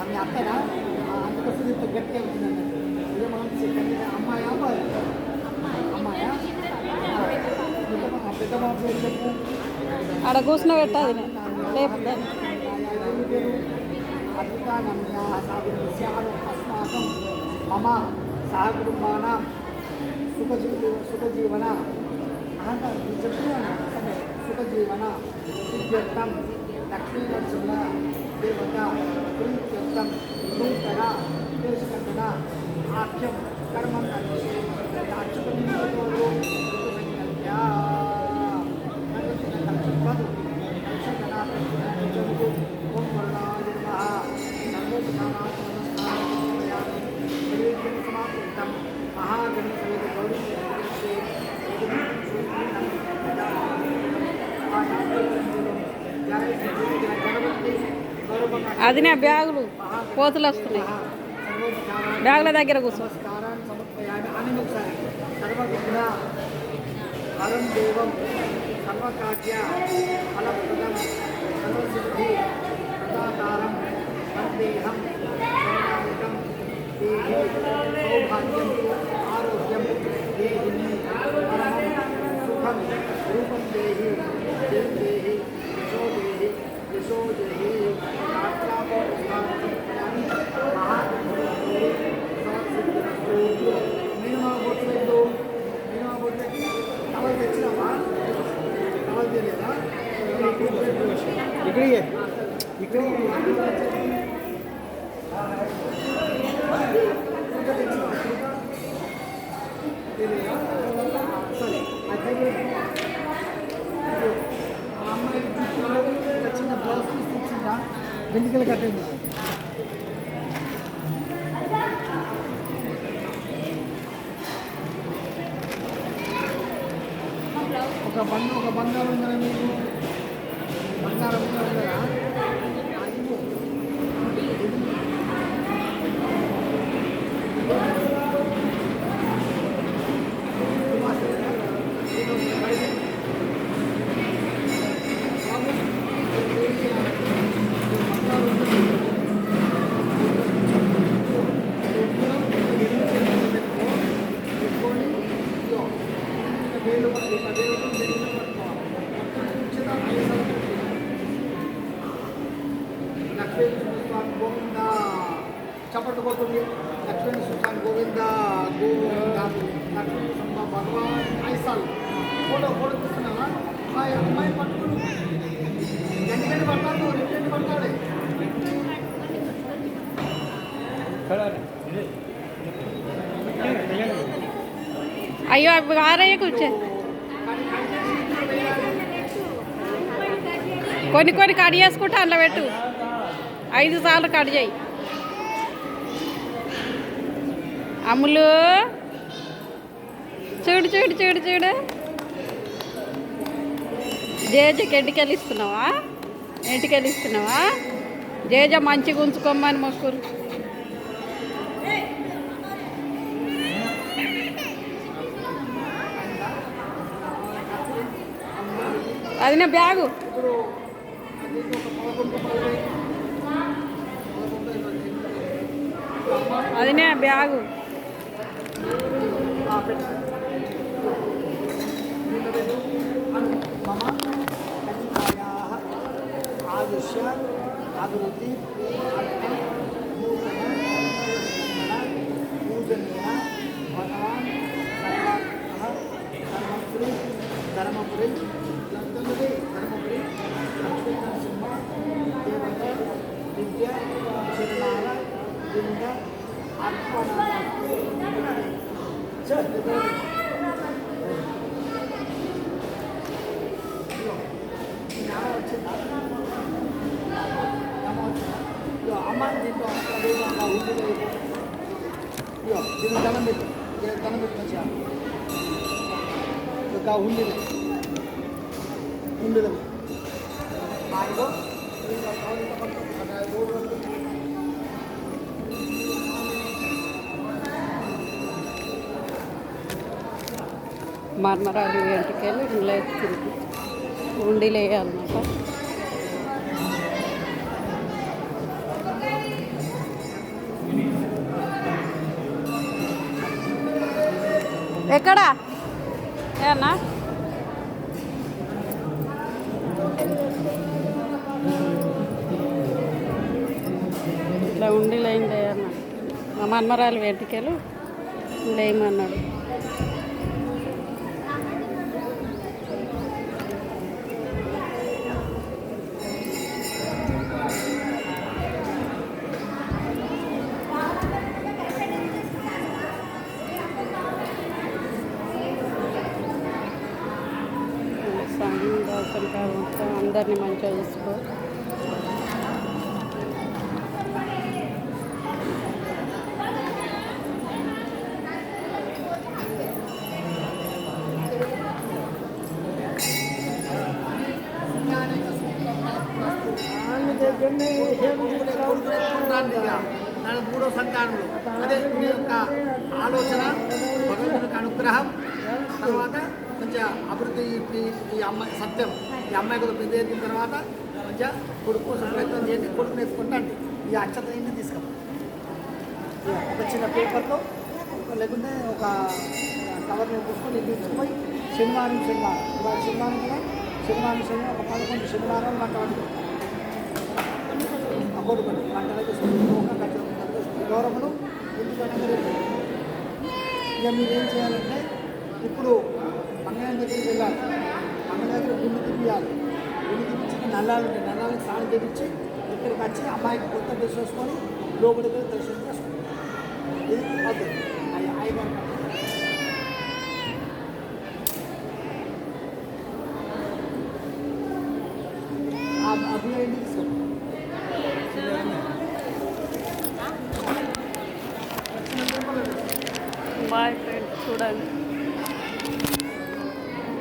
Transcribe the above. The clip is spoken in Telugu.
మీ అత్తనా అందుకోసం ఇంత గట్టిగా ఉంటుందండి. ఇదే మనం చెప్పండి, అమ్మాయా అబ్బాయి? అమ్మాయా? పెద్ద బాబు పేరు చెప్పు. ఆడ కూర్చున్న పెట్టాది లేకపోతే अस्माकं मम सहकुटुम्बानां सुखजीवन सुखजीवन सिद्ध्यर्थं लक्ष्मीनरसिंह देवता प्रीत्यर्थं नूतन देशकर्मण आख्यं कर्मं అది నా బ్యాగులు కోతులు వస్తున్నాయి. బ్యాగుల దగ్గర కూర్చో. ఫలం దేవం సర్వకార్య ఫలప్రదం సర్వసిద్ధి ప్రదాతారం సందేహం సౌనాయకం దేహి సౌభాగ్యం ఆరోగ్యం దేహిని పరమం సుఖం రూపం దేహి జయం దేహి యశో దేహి యశో దేహి మినిమా బొట్టు అవల్ తెచ్చినావా? అవల్ తెలియదా? ఇక్కడ ఇక్కడ సరే అదే అమ్మాయికి చిన్న బ్లౌజ్ పీస్ తెచ్చిందా? వెండికలు కట్టింది. ఒక బంగారం ఉందా మీకు? బంగారం ఉందా? గోవింద చప్పట్లు కొట్టుంది. లక్ష్మీ సుల్తాన్ గోవింద గోవింద లక్ష్మీ సుల్తాన్ భగవాన్ ఐసాల్ ఫోటో తీస్తున్నావా? ఆ అమ్మాయి పట్టుకుని గంట పడతాడు, రెండు పడతాడు. అయ్యో ఆరయ్య కూర్చో. కొన్ని కట్ చేసుకుంటే అందులో పెట్టు. 5 సార్లు కట్ చేయి. అమ్ములు చూడు చూడు చూడు చూడు. జేజకి ఎంటికెళ్ళి ఇస్తున్నావా? ఎంటికెళ్ళి ఇస్తున్నావా? జేజ మంచిగా ఉంచుకోమని మొక్కురు. అది నా బ్యాగు. అది నా బ్యాగు. ఆయుష్య అభివృద్ధి పూజనీయ భగవాన్ ధర్మపురి ధర్మపురి ధర్మపురి లక్ష్మీ నరసింహ దేవత విద్య చిరునార లింగ అర్పణ అమ్మ దీంట్లో దీని ధనం పెట్టి మంచిగా ఒక ఉండదు మర్మరాలు ఎంటికెళ్ళి ఇంట్లో తిరిగి ఉండి లేయాలన్నమాట. ఎక్కడా ఏనా ఇట్లా ఉండి లేండి అన్న మా మన్మరాలు వెంటికలు లేమన్నాడు. మొత్తం అందరినీ మంచిగా చూసుకో. మూడో సంతానంలో అదే మీ యొక్క ఆలోచన, భగవంతునికి అనుగ్రహం, తర్వాత మంచిగా అభివృద్ధి. ఈ అమ్మాయి సత్యం, ఈ అమ్మాయి కూడా పెద్ద ఎదిగిన తర్వాత మంచిగా కొడుకు కోసం ప్రయత్నం చేసి కొడుకుని ఎత్తుకుంటాండి. ఈ అక్షత ఇంటి తీసుకురా, ఒక చిన్న పేపర్లో లేకుంటే ఒక కవర్లో పూసుకొని ఇంటికి తీసుకుపోయి శనివారం ఇవాళ శనివారం కూడా శనివారం ఒక 11 శనివారం వంట వండుకోండి. ఆ కొడుకుని వంటలకి గౌరవను ఎందుకంటే ఇక మీరు ఏం చేయాలంటే ఇప్పుడు మంగళం దగ్గరికి వెళ్ళాలి. మంగళ దగ్గర గుండు తిప్పియాలి. గుండు తిప్పించి నల్లాలు ఉంటాయి, నల్లాలకు స్నానం చేయించి ఇక్కడికి వచ్చి అమ్మాయికి కొత్త డ్రెస్ వేసుకొని లోపలికి వెళ్ళి దర్శనం చేసుకోండి. ఇది పద్ధతి. అయ్యగారు అభినయం ఏంటి తీసుకోండి. బాయ్ ఫ్రెండ్స్ చూడండి.